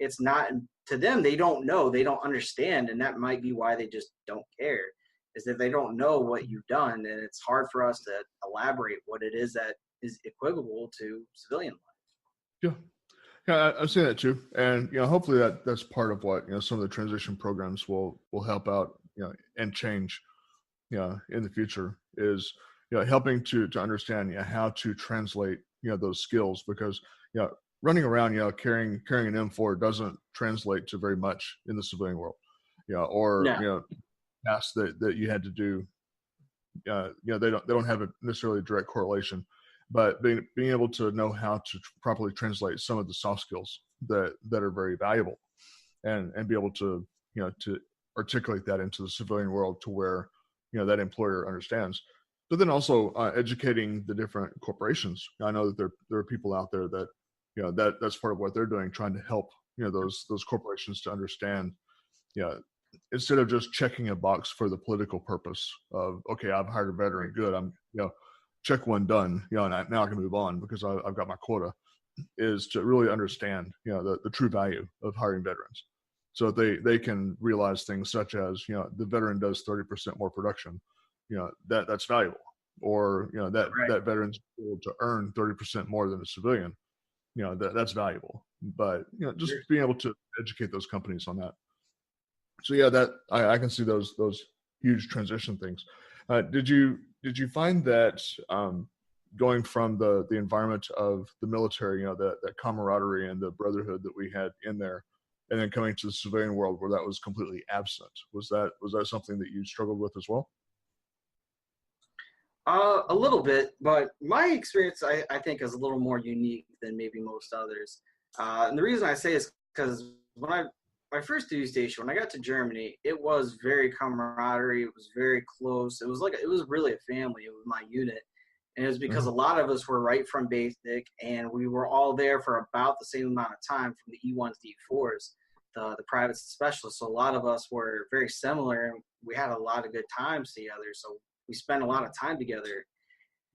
it's not to them. They don't know, they don't understand. And that might be why they just don't care, is that they don't know what you've done. And it's hard for us to elaborate what it is that is equivalent to civilian life. Yeah. Yeah, I've seen that too. And, hopefully that's part of what, some of the transition programs will help out, and change, in the future is, helping to understand, how to translate, those skills, because, running around, carrying an M4 doesn't translate to very much in the civilian world, or, No. tasks that you had to do, they don't have a necessarily direct correlation. But being able to know how to properly translate some of the soft skills that are very valuable, and be able to to articulate that into the civilian world to where that employer understands. But then also educating the different corporations. I know that there are people out there that that's part of what they're doing, trying to help those corporations to understand. Instead of just checking a box for the political purpose of, okay, I've hired a veteran, good, I'm check one done, and now I can move on because I've got my quota, is to really understand, the true value of hiring veterans, so they can realize things such as, the veteran does 30% more production, that's valuable, or, that veteran's able to earn 30% more than a civilian, that's valuable. But, just being able to educate those companies on that. So yeah, that I can see those huge transition things. Did you find that going from the environment of the military, that camaraderie and the brotherhood that we had in there, and then coming to the civilian world where that was completely absent, was that something that you struggled with as well? A little bit, but my experience, I think, is a little more unique than maybe most others. And the reason I say is because when my first duty station, when I got to Germany, it was very camaraderie. It was very close. It was really a family. It was my unit. And it was because a lot of us were right from basic, and we were all there for about the same amount of time, from the E1s to E4s, the private specialists. So a lot of us were very similar, and we had a lot of good times together. So we spent a lot of time together.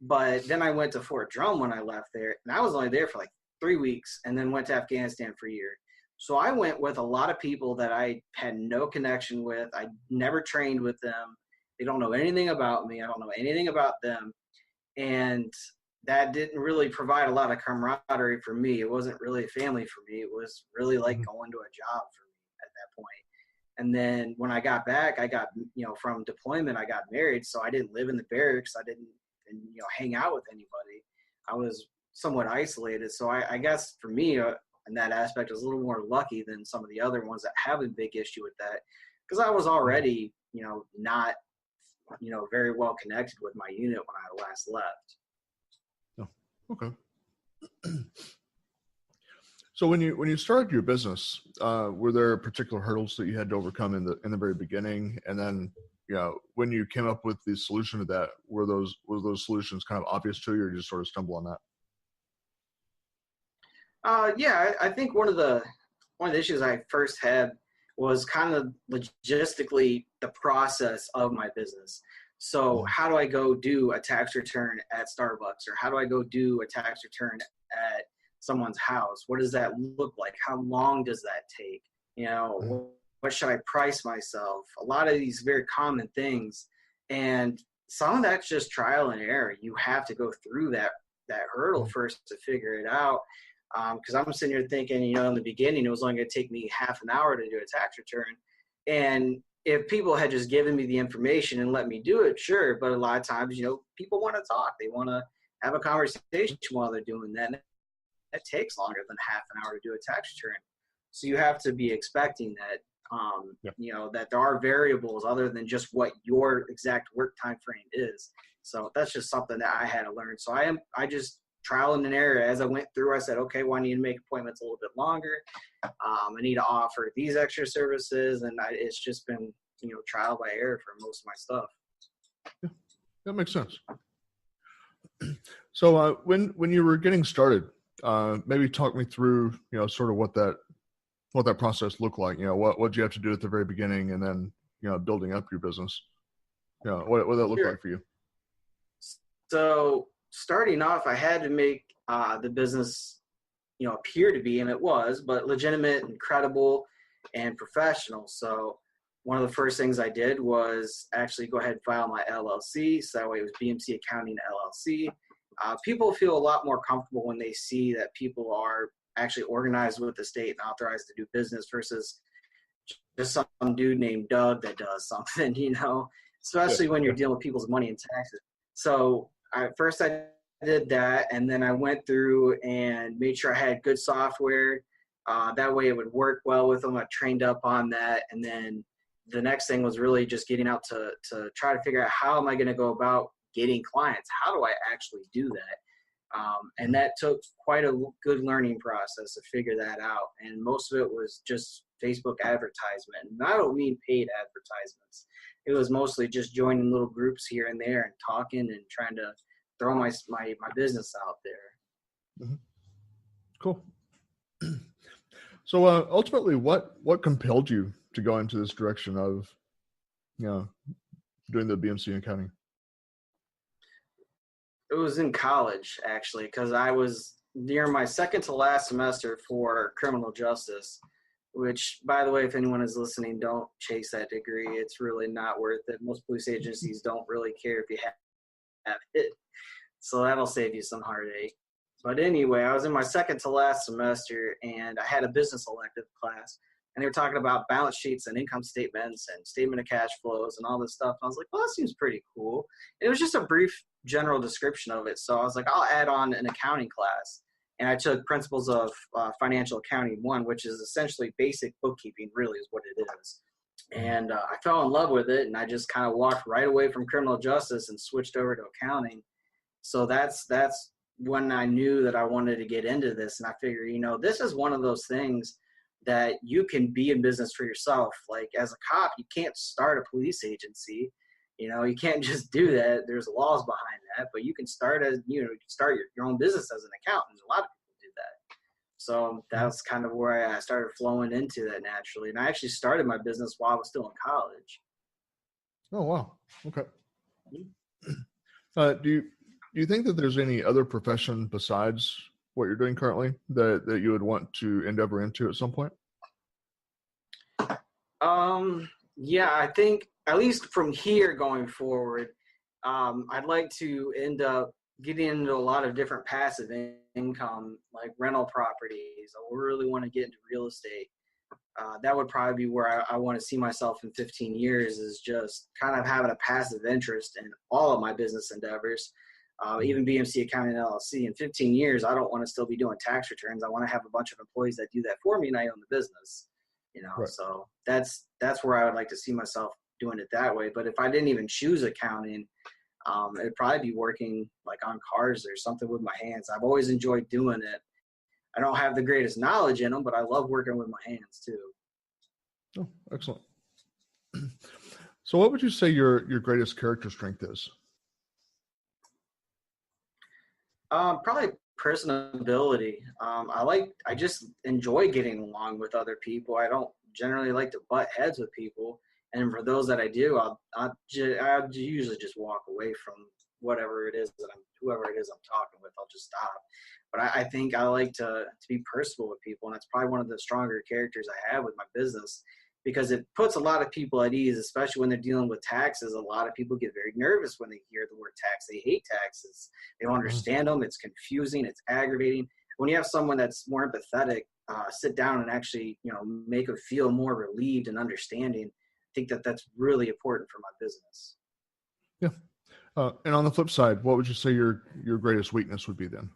But then I went to Fort Drum when I left there, and I was only there for like 3 weeks, and then went to Afghanistan for a year. So I went with a lot of people that I had no connection with. I never trained with them. They don't know anything about me. I don't know anything about them. And that didn't really provide a lot of camaraderie for me. It wasn't really a family for me. It was really like going to a job for me at that point. And then when I got back, I got, from deployment, I got married. So I didn't live in the barracks. I didn't, hang out with anybody. I was somewhat isolated. So I guess for me, in that aspect, I was a little more lucky than some of the other ones that have a big issue with that, because I was already, not, very well connected with my unit when I last left. Oh, okay. So when you started your business, were there particular hurdles that you had to overcome in the very beginning, and then when you came up with the solution to that, were those solutions kind of obvious to you, or you just sort of stumble on that? Yeah, I think one of the issues I first had was kind of logistically the process of my business. So how do I go do a tax return at Starbucks, or how do I go do a tax return at someone's house? What does that look like? How long does that take? What should I price myself? A lot of these very common things. And some of that's just trial and error. You have to go through that hurdle first to figure it out. Because I'm sitting here thinking, in the beginning, it was only going to take me half an hour to do a tax return. And if people had just given me the information and let me do it, sure. But a lot of times, people want to talk. They want to have a conversation while they're doing that. And that takes longer than half an hour to do a tax return. So you have to be expecting that, that there are variables other than just what your exact work time frame is. So that's just something that I had to learn. So I just trial and error as I went through. I said, okay, well, I need to make appointments a little bit longer. I need to offer these extra services, and it's just been trial by error for most of my stuff. Yeah, that makes sense. So when you were getting started, maybe talk me through sort of what that process looked like. What you have to do at the very beginning, and then building up your business. What did that look like for you? So starting off, I had to make the business appear to be, and it was, but legitimate and credible and professional. So one of the first things I did was actually go ahead and file my LLC. So that way it was BMC Accounting LLC. People feel a lot more comfortable when they see that people are actually organized with the state and authorized to do business versus just some dude named Doug that does something, especially when you're dealing with people's money and taxes. So first I did that, and then I went through and made sure I had good software. That way it would work well with them. I trained up on that. And then the next thing was really just getting out to try to figure out how am I going to go about getting clients? How do I actually do that? And that took quite a good learning process to figure that out. And most of it was just Facebook advertisement. And I don't mean paid advertisements. It was mostly just joining little groups here and there and talking and trying to throw my business out there. Mm-hmm. Cool. So ultimately, what compelled you to go into this direction of, doing the BMC accounting? It was in college, actually, because I was near my second to last semester for criminal justice, which, by the way, if anyone is listening, don't chase that degree. It's really not worth it. Most police agencies don't really care if you have it. So that'll save you some heartache. But anyway, I was in my second to last semester, and I had a business elective class, and they were talking about balance sheets and income statements and statement of cash flows and all this stuff. And I was like, well, that seems pretty cool. And it was just a brief general description of it. So I was like, I'll add on an accounting class. And I took Principles of Financial Accounting 1, which is essentially basic bookkeeping, really is what it is. And I fell in love with it, and I just kind of walked right away from criminal justice and switched over to accounting. So that's when I knew that I wanted to get into this. And I figured, this is one of those things that you can be in business for yourself. Like as a cop, you can't start a police agency. You can't just do that. There's laws behind that, but you can start you can start your own business as an accountant. A lot of people do that. So that's kind of where I started flowing into that naturally. And I actually started my business while I was still in college. Oh, wow. Okay. Do you think that there's any other profession besides what you're doing currently that you would want to endeavor into at some point? Yeah, I think at least from here going forward, I'd like to end up getting into a lot of different passive income, like rental properties. I really want to get into real estate. That would probably be where I want to see myself in 15 years, is just kind of having a passive interest in all of my business endeavors. Even BMC Accounting LLC, in 15 years, I don't want to still be doing tax returns. I want to have a bunch of employees that do that for me, and I own the business. Right. So that's where I would like to see myself doing it that way. But if I didn't even choose accounting, it'd probably be working like on cars or something with my hands. I've always enjoyed doing it. I don't have the greatest knowledge in them, but I love working with my hands too. Oh, excellent. So what would you say your greatest character strength is? Probably personability. I just enjoy getting along with other people. I don't generally like to butt heads with people. And for those that I do, I'll usually just walk away from whoever it is I'm talking with. I'll just stop. But I think I like to be personable with people, and that's probably one of the stronger characters I have with my business, because it puts a lot of people at ease, especially when they're dealing with taxes. A lot of people get very nervous when they hear the word tax. They hate taxes. They don't understand them. It's confusing. It's aggravating. When you have someone that's more empathetic, sit down and actually, make them feel more relieved and understanding, I think that's really important for my business. Yeah. And on the flip side, what would you say your greatest weakness would be then?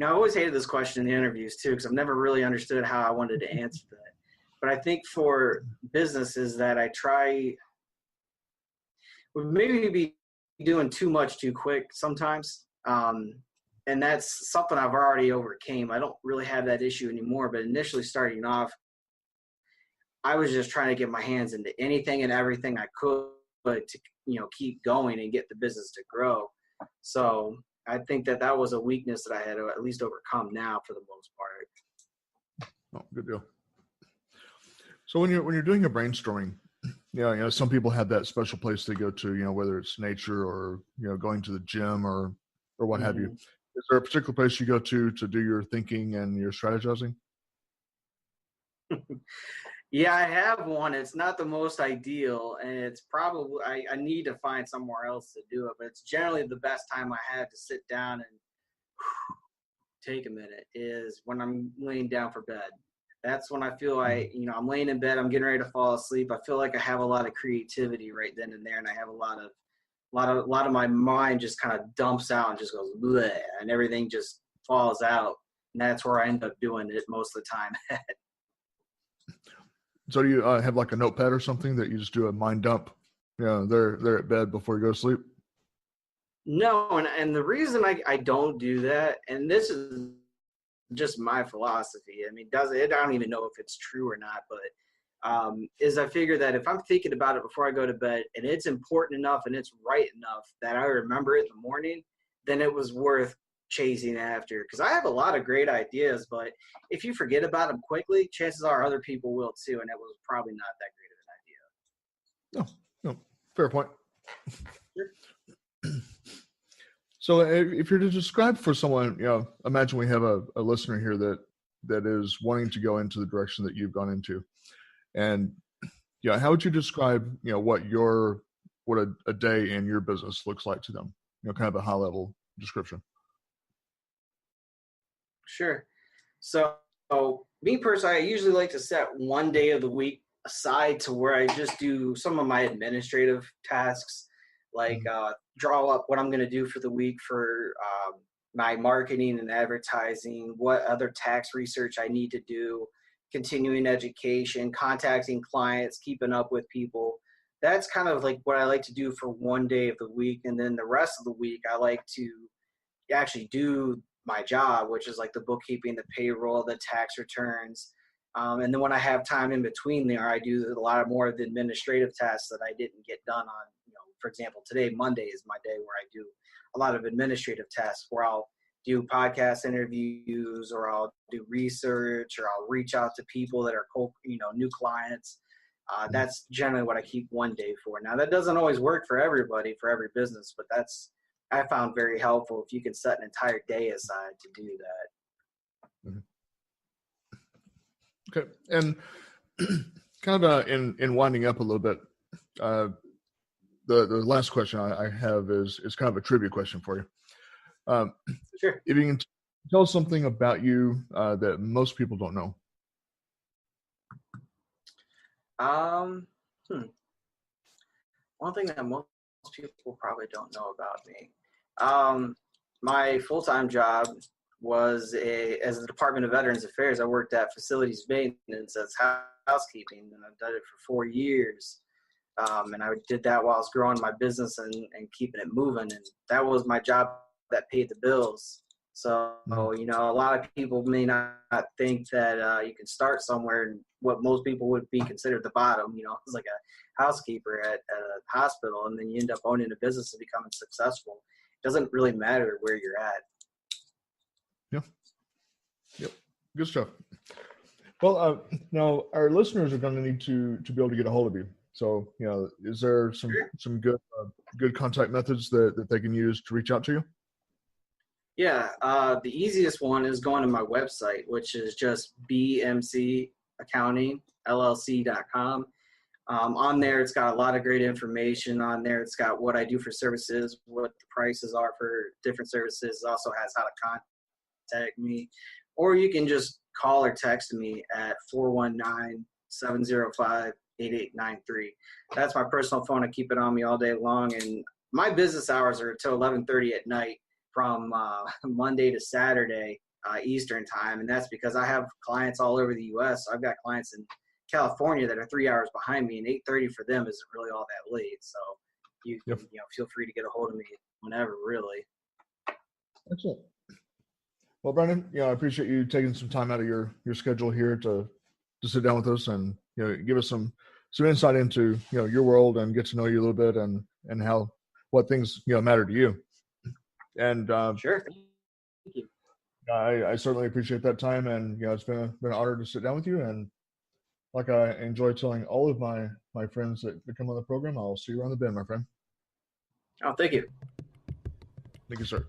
I always hated this question in the interviews too, because I've never really understood how I wanted to answer that. But I think for businesses that I try would maybe be doing too much too quick sometimes. And that's something I've already overcame. I don't really have that issue anymore, but initially starting off, I was just trying to get my hands into anything and everything I could to, keep going and get the business to grow. So I think that was a weakness that I had to at least overcome now for the most part. Oh, good deal. So when you're doing your brainstorming, some people have that special place they go to, whether it's nature or, going to the gym or or what have you. Is there a particular place you go to do your thinking and your strategizing? Yeah, I have one. It's not the most ideal, and it's probably I need to find somewhere else to do it. But it's generally the best time I have to sit down and take a minute is when I'm laying down for bed. That's when I feel I'm laying in bed, I'm getting ready to fall asleep. I feel like I have a lot of creativity right then and there, and I have a lot of my mind just kind of dumps out and just goes bleh, and everything just falls out. And that's where I end up doing it most of the time. So do you have like a notepad or something that you just do a mind dump, there at bed before you go to sleep? No, and the reason I don't do that, and this is just my philosophy. I mean, I don't even know if it's true or not, but is I figure that if I'm thinking about it before I go to bed and it's important enough and it's right enough that I remember it in the morning, then it was worth chasing after. Because I have a lot of great ideas, but if you forget about them quickly, chances are other people will too, and it was probably not that great of an idea. No, fair point. Sure. So if you're to describe for someone, imagine we have a listener here that is wanting to go into the direction that you've gone into. And how would you describe, what a day in your business looks like to them? Kind of a high level description. Sure. So me personally, I usually like to set one day of the week aside to where I just do some of my administrative tasks, like draw up what I'm going to do for the week for my marketing and advertising, what other tax research I need to do, continuing education, contacting clients, keeping up with people. That's kind of like what I like to do for one day of the week. And then the rest of the week, I like to actually do my job, which is like the bookkeeping, the payroll, the tax returns. And then when I have time in between there, I do a lot more of the administrative tasks that I didn't get done on, for example, today, Monday is my day where I do a lot of administrative tasks where I'll do podcast interviews or I'll do research or I'll reach out to people that are, new clients. That's generally what I keep one day for. Now, that doesn't always work for everybody, for every business, but I found very helpful if you can set an entire day aside to do that. Okay. And kind of in winding up a little bit, the last question I have is kind of a trivia question for you. Sure. If you can tell us something about you that most people don't know. One thing that most people probably don't know about me. My full-time job was as the Department of Veterans Affairs. I worked at facilities maintenance as housekeeping, and I've done it for 4 years. And I did that while I was growing my business and keeping it moving. And that was my job that paid the bills. So, a lot of people may not think that you can start somewhere and what most people would be considered the bottom, it's like a housekeeper at a hospital, and then you end up owning a business and becoming successful. It doesn't really matter where you're at. Yeah. Yep. Good stuff. Well, now our listeners are going to need to be able to get a hold of you. So, is there some good contact methods that they can use to reach out to you? Yeah, the easiest one is going to my website, which is just BMC Accounting, LLC.com. On there, it's got a lot of great information on there. It's got what I do for services, what the prices are for different services. It also has how to contact me. Or you can just call or text me at 419-705-8893. That's my personal phone. I keep it on me all day long. And my business hours are until 11:30 at night from Monday to Saturday Eastern time. And that's because I have clients all over the U.S. So I've got clients in California that are 3 hours behind me, and 8:30 for them isn't really all that late. So you feel free to get a hold of me whenever, really. Excellent. Well, Brandyn, I appreciate you taking some time out of your schedule here to sit down with us and give us some insight into your world and get to know you a little bit and what things matter to you. And sure, thank you. I certainly appreciate that time, and it's been an honor to sit down with you. And like I enjoy telling all of my friends that come on the program, I'll see you around the bend, my friend. Oh, thank you. Thank you, sir.